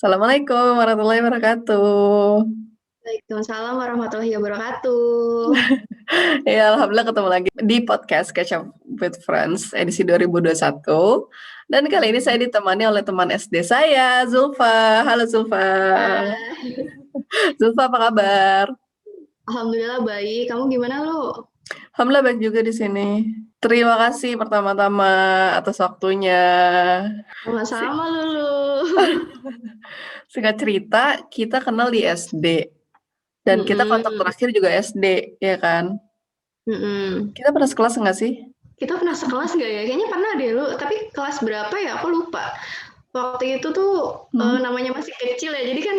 Assalamualaikum warahmatullahi wabarakatuh. Waalaikumsalam warahmatullahi wabarakatuh. Ya, alhamdulillah ketemu lagi di podcast Catch Up with Friends edisi 2021. Dan kali ini saya ditemani oleh teman SD saya, Zulfa. Halo Zulfa. Zulfa apa kabar? Alhamdulillah baik. Kamu gimana lu? Alhamdulillah baik juga di sini. Terima kasih pertama-tama atas waktunya. Si- Sama-sama Lulu. Singkat cerita, kita kenal di SD. Dan kita kontak Mm-mm. terakhir juga SD, ya kan? Mm-mm. Kita pernah sekelas nggak sih? Kita pernah sekelas nggak ya? Kayaknya pernah deh lu. Tapi kelas berapa ya? Aku lupa. Waktu itu tuh Hmm. namanya masih kecil ya. Jadi kan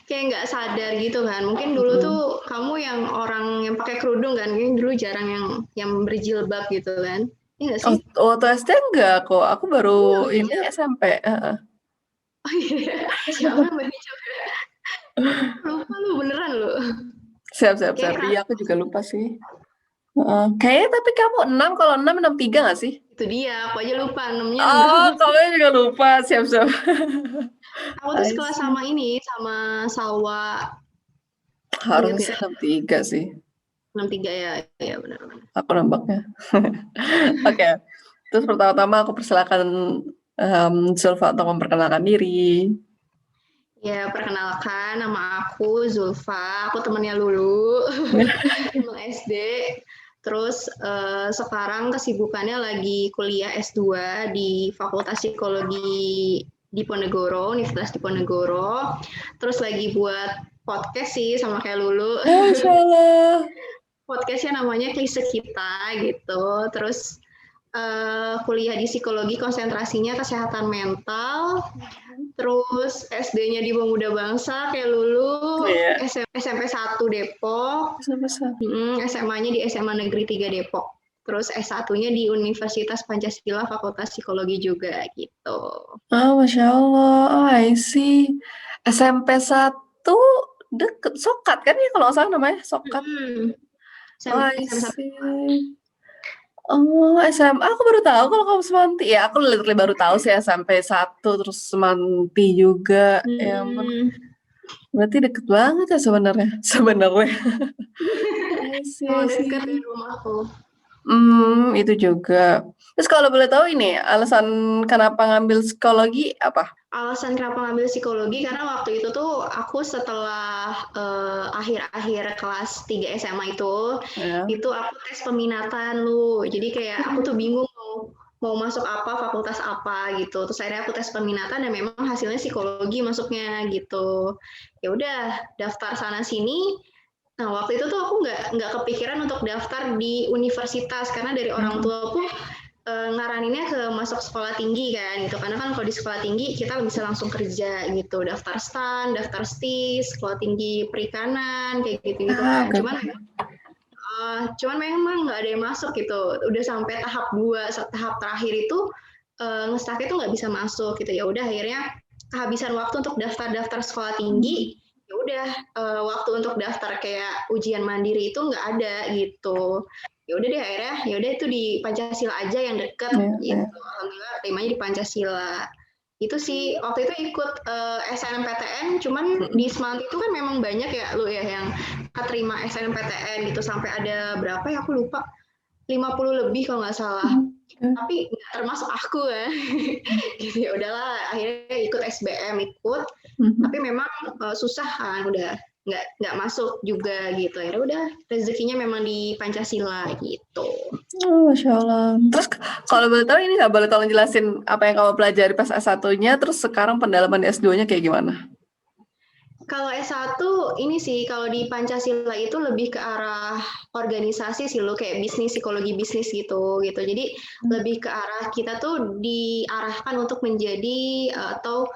kayak nggak sadar gitu kan. Mungkin dulu Hmm. tuh kamu yang orang yang pakai kerudung kan. Kayaknya dulu jarang yang berjilbab gitu kan. Iya nggak Oh, sih? waktu SD enggak kok, aku baru Kamu nggak ini berhijab? SMP, heeh. Oh iya. Siapa yang berhijab? Lupa lu beneran lu. Siap siap siap, Kayak iya aku juga lupa sih. Heeh, kayaknya tapi kamu 6, kalau 6, 63 nggak sih? itu dia, aku aja lupa 6-nya Oh, 6. kamu juga lupa, siap siap. Aku tuh I sekelas see. sama ini, sama Salwa. Ingat Harusnya sih nggak? 63 sih, 63 ya, ya benar-benar. aku nembaknya. Oke, terus pertama-tama aku persilakan Zulfa untuk memperkenalkan diri. Ya, perkenalkan nama aku Zulfa, aku temennya Lulu, temen SD. Terus sekarang kesibukannya lagi kuliah S2 di Fakultas Psikologi Diponegoro, Universitas Diponegoro. Terus lagi buat podcast sih sama kayak Lulu. Oh, Masya Allah. Podcastnya namanya Klise Kita gitu. Terus kuliah di psikologi, konsentrasinya kesehatan mental. Terus SD-nya di Pemuda Bangsa kayak Lulu, Iya, SMP 1 Depok, bisa-bisa. SMA-nya di SMA Negeri 3 Depok. Terus S1-nya di Universitas Pancasila Fakultas Psikologi juga gitu. Oh, Masya Allah. Oh, I see. SMP 1 deket. Sokat kan ya kalau nggak salah namanya? Sokat. Hmm. Oh, I SMP 1. see. Oh, SMA aku baru tahu kalau kamu Semanti. Ya, aku literally baru tahu sih SMP 1 terus Semanti juga. Ya ampun. Hmm. Berarti deket banget ya sebenarnya. Sebenarnya. I see, I Emang dekat dari see. rumahku. Itu juga. Terus kalau boleh tahu ini, alasan kenapa ngambil psikologi apa? Alasan kenapa ngambil psikologi karena waktu itu tuh aku setelah akhir-akhir kelas 3 SMA Ya. itu aku tes peminatan lu. Jadi kayak aku tuh bingung mau masuk apa, fakultas apa gitu. Terus akhirnya aku tes peminatan dan memang hasilnya psikologi masuknya gitu. Ya udah daftar sana sini. Nah waktu itu tuh aku nggak kepikiran untuk daftar di universitas karena dari orang Hmm. tua aku ngaraninnya ke masuk sekolah tinggi kan gitu karena kan kalau di sekolah tinggi kita bisa langsung kerja gitu daftar stan daftar stis sekolah tinggi perikanan kayak gitu gitu Ah, kan oke, oke. cuman memang nggak ada yang masuk gitu udah sampai tahap 2 tahap terakhir itu ngestak itu nggak bisa masuk gitu ya udah akhirnya kehabisan waktu untuk daftar sekolah tinggi ya udah waktu untuk daftar kayak ujian mandiri itu nggak ada gitu ya udah deh akhirnya ya udah itu di Pancasila aja yang deket Ya, ya. gitu alhamdulillah temanya di Pancasila itu sih waktu itu ikut SNMPTN cuman di Semanti itu kan memang banyak ya lu ya yang keterima SNMPTN gitu sampai ada berapa ya aku lupa 50 lebih kalau nggak salah Ya. tapi nggak termasuk aku ya gitu ya udahlah akhirnya ikut SBM ikut tapi Mhm. memang susah kan udah nggak masuk juga gitu ya udah rezekinya memang di Pancasila gitu. Oh, Masya Allah. Terus kalau boleh tahu ini nggak boleh tolong jelasin apa yang kamu pelajari pas S1-nya, terus sekarang pendalaman di S2-nya kayak gimana? Kalau S1 ini sih kalau di Pancasila itu lebih ke arah organisasi sih lo kayak bisnis psikologi bisnis gitu. Jadi lebih ke arah kita tuh diarahkan untuk menjadi atau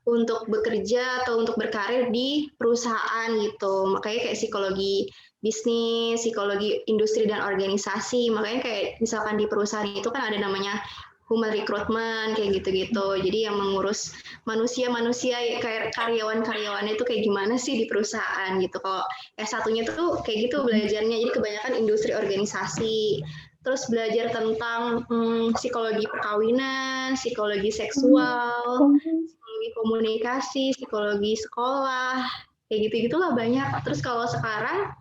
untuk bekerja atau untuk berkarir di perusahaan gitu. Makanya kayak psikologi bisnis, psikologi industri dan organisasi. Makanya kayak misalkan di perusahaan itu kan ada namanya human recruitment kayak gitu-gitu. Jadi yang mengurus manusia-manusia kayak karyawan-karyawannya itu kayak gimana sih di perusahaan gitu. Kalau S1-nya tuh kayak gitu belajarnya. Jadi kebanyakan industri organisasi. Terus belajar tentang psikologi perkawinan, psikologi seksual, psikologi komunikasi, psikologi sekolah, kayak gitu-gitulah banyak. Terus kalau sekarang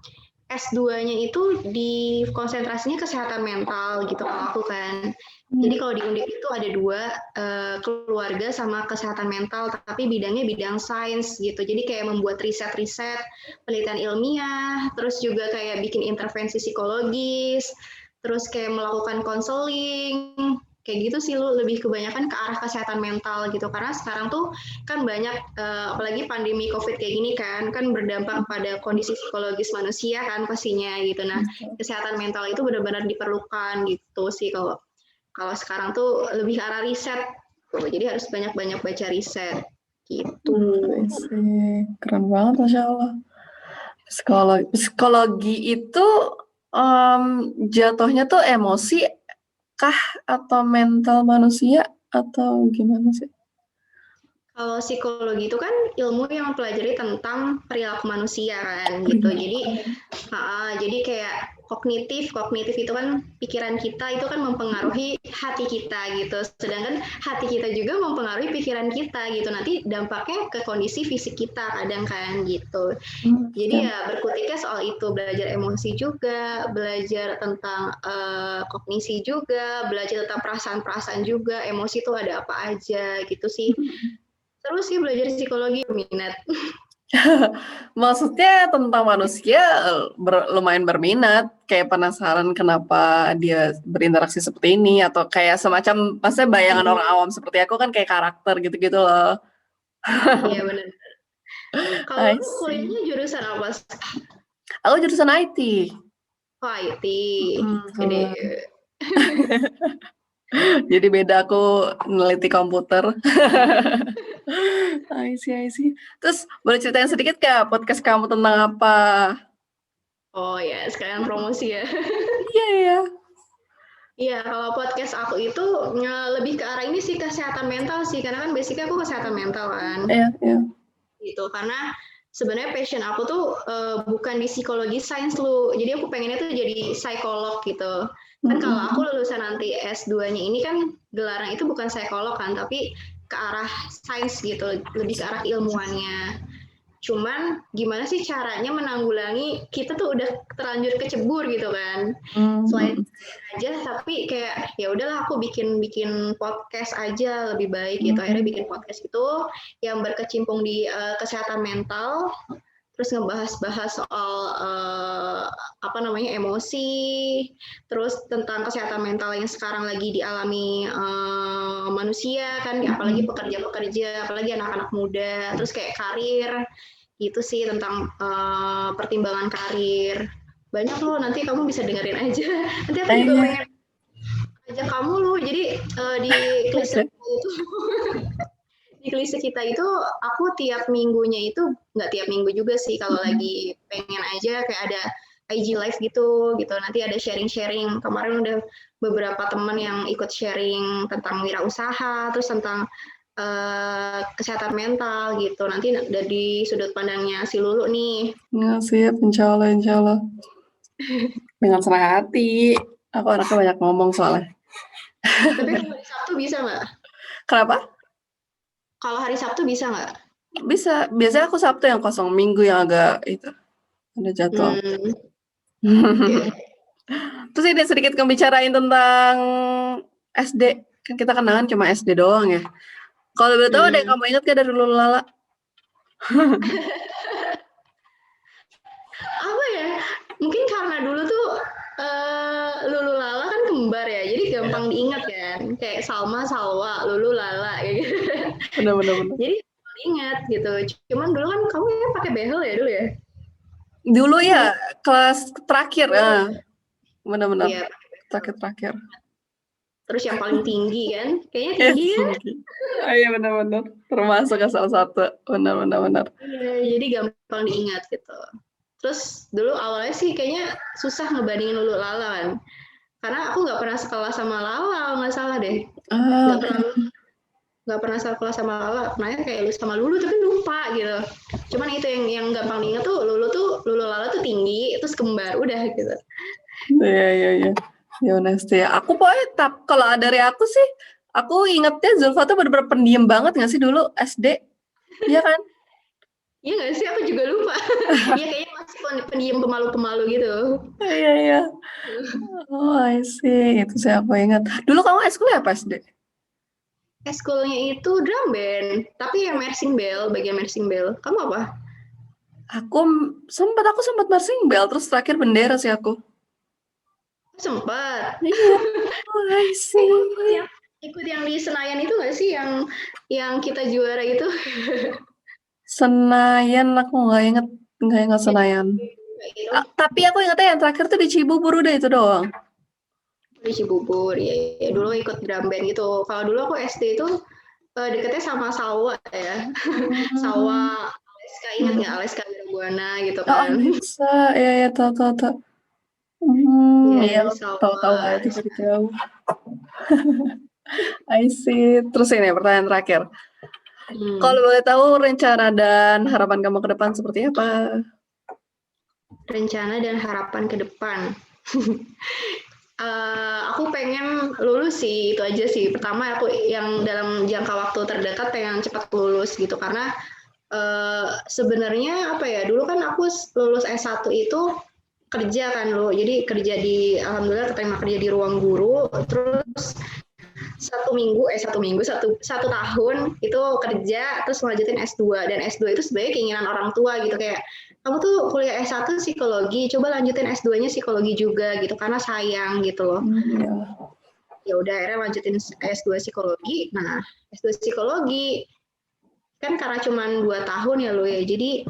S2-nya itu di konsentrasinya kesehatan mental gitu kalau aku kan. Jadi kalau di Undip itu ada 2, keluarga sama kesehatan mental, tapi bidangnya bidang sains gitu. Jadi kayak membuat riset-riset, penelitian ilmiah, terus juga kayak bikin intervensi psikologis, terus kayak melakukan konseling, kayak gitu sih lu, lebih kebanyakan ke arah kesehatan mental gitu. Karena sekarang tuh kan banyak apalagi pandemi COVID kayak gini kan berdampak pada kondisi psikologis manusia kan pastinya gitu. Nah, kesehatan mental itu benar-benar diperlukan gitu sih kalau sekarang tuh lebih ke arah riset. Jadi harus banyak-banyak baca riset gitu. Keren banget, Masya Allah. Psikologi itu jatuhnya tuh emosi kah atau mental manusia atau gimana sih? Kalau psikologi itu kan ilmu yang mempelajari tentang perilaku manusia kan gitu. Jadi kayak kognitif itu kan pikiran kita itu kan mempengaruhi hati kita gitu. Sedangkan hati kita juga mempengaruhi pikiran kita gitu. Nanti dampaknya ke kondisi fisik kita kadang kan gitu. Jadi ya berkutiknya soal itu, belajar emosi juga, belajar tentang kognisi juga, belajar tentang perasaan-perasaan juga, emosi itu ada apa aja gitu sih. Terus sih belajar psikologi minat. Maksudnya tentang manusia lumayan berminat, kayak penasaran kenapa dia berinteraksi seperti ini, atau kayak semacam maksudnya bayangan orang awam seperti aku kan kayak karakter gitu-gitu loh. Iya benar. Kalau lu kuliahnya jurusan apa? Aku jurusan IT. Oh, IT. Gede. Jadi beda, aku neliti komputer. I see. Terus boleh ceritain sedikit Kak, podcast kamu tentang apa? Oh ya, sekalian promosi ya. Iya. Iya, kalau podcast aku itu lebih ke arah ini sih, kesehatan mental sih, karena kan basicnya aku kesehatan mental kan. Iya. Gitu, karena sebenarnya passion aku tuh bukan di psikologi sains lu. Jadi aku pengennya tuh jadi psikolog gitu. Kan kalau aku lulusan nanti S2-nya ini kan gelarnya itu bukan psikolog kan, tapi ke arah sains gitu, lebih ke arah keilmuannya. Cuman gimana sih caranya menanggulangi kita tuh udah terlanjur kecebur gitu kan. Selain aja tapi kayak ya udahlah aku bikin podcast aja lebih baik gitu. Akhirnya bikin podcast itu yang berkecimpung di kesehatan mental, terus ngebahas-bahas soal emosi, terus tentang kesehatan mental yang sekarang lagi dialami manusia kan, apalagi pekerja-pekerja, apalagi anak-anak muda, terus kayak karir gitu sih, tentang pertimbangan karir. Banyak loh, nanti kamu bisa dengerin aja. Nanti aku juga pengen ajak kamu loh, jadi di klise itu di klise kita itu aku tiap minggunya itu, nggak tiap minggu juga sih, kalau lagi pengen aja kayak ada IG live gitu, nanti ada sharing-sharing. Kemarin udah beberapa teman yang ikut sharing tentang wirausaha, terus tentang kesehatan mental gitu. Nanti dari sudut pandangnya si Lulu nih. Siap, insya Allah. Dengan senang hati. Aku anaknya banyak ngomong soalnya. Tapi kalau hari Sabtu bisa nggak? Kenapa? Kalau hari Sabtu bisa nggak? Bisa. Biasanya aku Sabtu yang kosong, Minggu yang agak itu ada jadwal. Terus ini sedikit ngebicarain tentang SD. Kan kita kenangan cuma SD doang ya. Kalau boleh tahu ada yang kamu ingat gak dari Lulu Lala? Apa ya? Mungkin karena dulu tuh Lulu Lala kan kembar ya, jadi gampang diingat kan. Kayak Salma, Salwa, Lulu Lala kayak gitu. Bener. Jadi ingat gitu. Cuman dulu kan kamu ya pakai behel ya dulu ya? Dulu ya, kelas terakhir. Bener. Iya. Terakhir. Terus yang paling tinggi kan? Kayaknya tinggi ya? Iya benar. Termasuk salah satu. Benar. Iya, jadi gampang diingat gitu. Terus dulu awalnya sih kayaknya susah ngebandingin Lulu Lala kan. Karena aku nggak pernah sekolah sama Lala, nggak salah deh. Nggak pernah sekolah sama Lala. Pernahnya kayak lu sama Lulu tapi lupa gitu. Cuman itu yang gampang diingat tuh Lulu Lala tuh tinggi, terus kembar, udah gitu. Iya. Ya honest ya. Aku pokoknya kalau dari aku sih Aku ingetnya Zulfa tuh bener-bener pendiam banget nggak sih dulu SD? Iya kan? Iya nggak sih? Aku juga lupa. Iya kayaknya masih pendiam pemalu-pemalu gitu. Iya, iya. Oh, I see. Itu saya aku ingat. Dulu kamu sekolah apa SD? Eskulnya itu drum band, tapi yang marching bell, bagian marching bell. Kamu apa? Aku sempat marching band, terus terakhir bendera sih aku. Sempet. Iya. Oh, I see. Ikut yang di Senayan itu nggak sih yang kita juara itu? Senayan aku nggak inget Senayan. Kayak gitu. Tapi aku ingetnya yang terakhir tuh di Cibubur udah itu doang. Di Cibubur, ya dulu ikut drum band gitu. Kalau dulu aku SD itu deketnya sama sawah ya. Hmm. Sawah Aleska, ingat nggak Aleska Buana gitu Oh, kan? bisa. Iya, iya, tahu. Iya, Ya, tahu-tahu sawah. aja dari jauh. I see. Terus ini pertanyaan terakhir. Kalau boleh tahu rencana dan harapan kamu ke depan seperti apa? Rencana dan harapan ke depan. Aku pengen lulus sih, itu aja sih. Pertama aku yang dalam jangka waktu terdekat pengen cepat lulus gitu karena sebenarnya apa ya, dulu kan aku lulus S1 itu kerja kan lo, jadi alhamdulillah keterima kerja di ruang guru, terus satu tahun itu kerja terus melanjutin S2 dan S2 itu sebenarnya keinginan orang tua gitu kayak kamu tuh kuliah S1 psikologi coba lanjutin S2-nya psikologi juga gitu karena sayang gitu loh. Iya. Ya udah akhirnya lanjutin S2 psikologi. Nah, S2 psikologi kan karena cuma 2 tahun ya lo ya. Jadi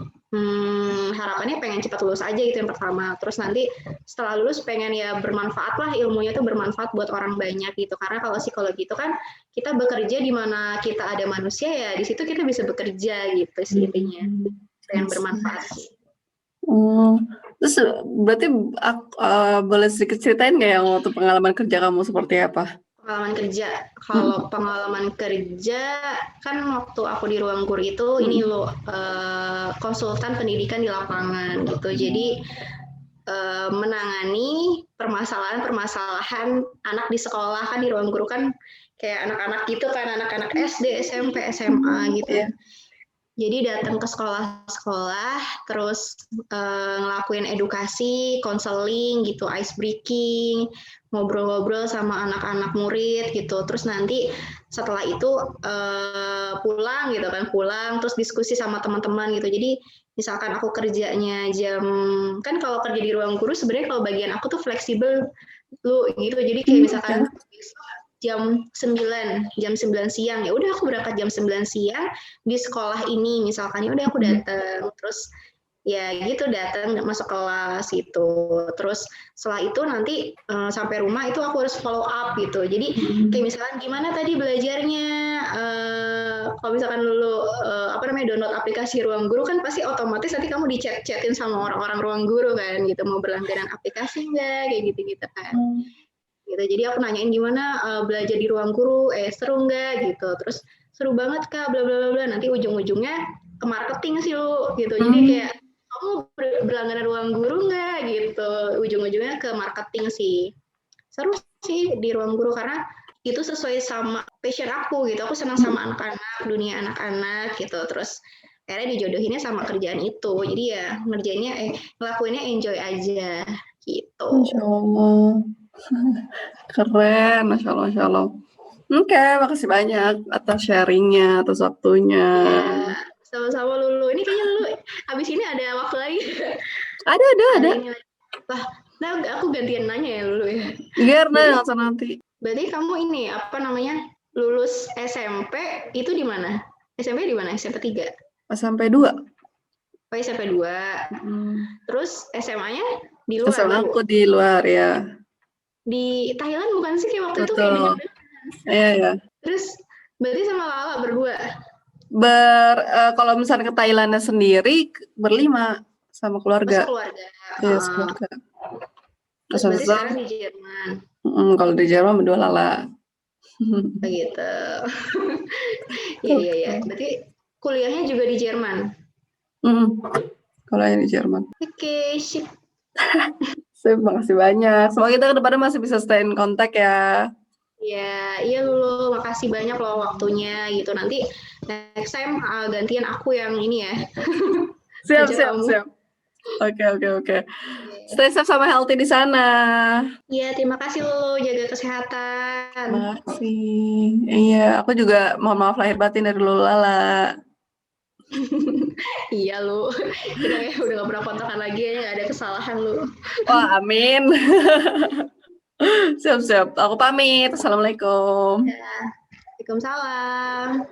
harapannya pengen cepat lulus aja itu yang pertama. Terus nanti setelah lulus pengen ya bermanfaat lah ilmunya tuh bermanfaat buat orang banyak gitu. Karena kalau psikologi itu kan kita bekerja di mana kita ada manusia ya di situ kita bisa bekerja gitu sih intinya. Pengen bermanfaat sih. Terus berarti boleh sedikit ceritain nggak yang waktu pengalaman kerja kamu seperti apa? Pengalaman kerja. Kalau pengalaman kerja kan waktu aku di ruang guru itu ini lo konsultan pendidikan di lapangan gitu. Jadi menangani permasalahan anak di sekolah kan di ruang guru kan kayak anak-anak gitu kan anak-anak SD, SMP, SMA gitu. Jadi datang ke sekolah-sekolah, terus ngelakuin edukasi, konseling gitu, ice breaking, ngobrol-ngobrol sama anak-anak murid gitu. Terus nanti setelah itu pulang gitu kan, terus diskusi sama teman-teman gitu. Jadi misalkan aku kerjanya kan kalau kerja di ruang guru sebenarnya kalau bagian aku tuh fleksibel lu gitu. Jadi kayak misalkan jam 9 siang ya udah aku berangkat jam 9 siang di sekolah ini misalkan ya udah aku datang terus ya gitu datang masuk kelas gitu terus setelah itu nanti sampai rumah itu aku harus follow up gitu jadi kayak misalkan gimana tadi belajarnya kalau misalkan dulu download aplikasi ruang guru kan pasti otomatis nanti kamu di-chatin sama orang-orang ruang guru kan gitu mau berlangganan aplikasi enggak kayak gitu-gitu kan gitu. Jadi aku nanyain gimana belajar di ruang guru, seru nggak gitu. Terus seru banget kak, bla bla bla. Nanti ujung-ujungnya ke marketing sih lu gitu. Jadi kayak kamu berlangganan ruang guru nggak gitu. Ujung-ujungnya ke marketing sih. Seru sih di ruang guru karena itu sesuai sama passion aku gitu. Aku senang sama anak-anak, dunia anak-anak gitu. Terus akhirnya dijodohinnya sama kerjaan itu. Jadi ya ngerjainnya, ngelakuinnya enjoy aja gitu. Masya Allah. Keren, Masya Allah, Masya Allah. Oke, makasih banyak atas sharingnya, atas waktunya. Ya, sama-sama Lulu. Ini kayaknya Lulu habis ini ada waktu lagi. Ada. Wah, nah aku gantian nanya ya Lulu ya. Biar nanti. Berarti kamu ini lulus SMP itu di mana? SMP di mana? SMP 3? Sampai 2. Oh, SMP 2. Terus SMA-nya di luar? SMA aku di luar ya. Di Thailand bukan sih kayak waktu itu kayak Betul. Iya. Terus berarti sama Lala berdua? Kalau misalnya ke Thailandnya sendiri berlima sama keluarga. Keluarga. Iya, keluarga. Terus berarti sekarang di Jerman. Kalau di Jerman berdua Lala. Begitu. Iya. Berarti kuliahnya juga di Jerman. Kuliahnya di Jerman. Oke, sip. Makasih banyak. Semoga kita ke depannya masih bisa stay in contact ya. Iya Lulu, makasih. makasih banyak loh waktunya gitu. Nanti next time gantian aku yang ini ya. Siap, Ajar siap, kamu. siap. Oke. Stay safe sama healthy di sana. Iya, terima kasih lo, jaga kesehatan. Makasih. Iya, aku juga mohon maaf lahir batin dari Lala. Iya lu, udah gak pernah kontakan lagi ya, gak ada kesalahan lu. Wah, amin. Siap. Aku pamit. Assalamualaikum. Waalaikumsalam.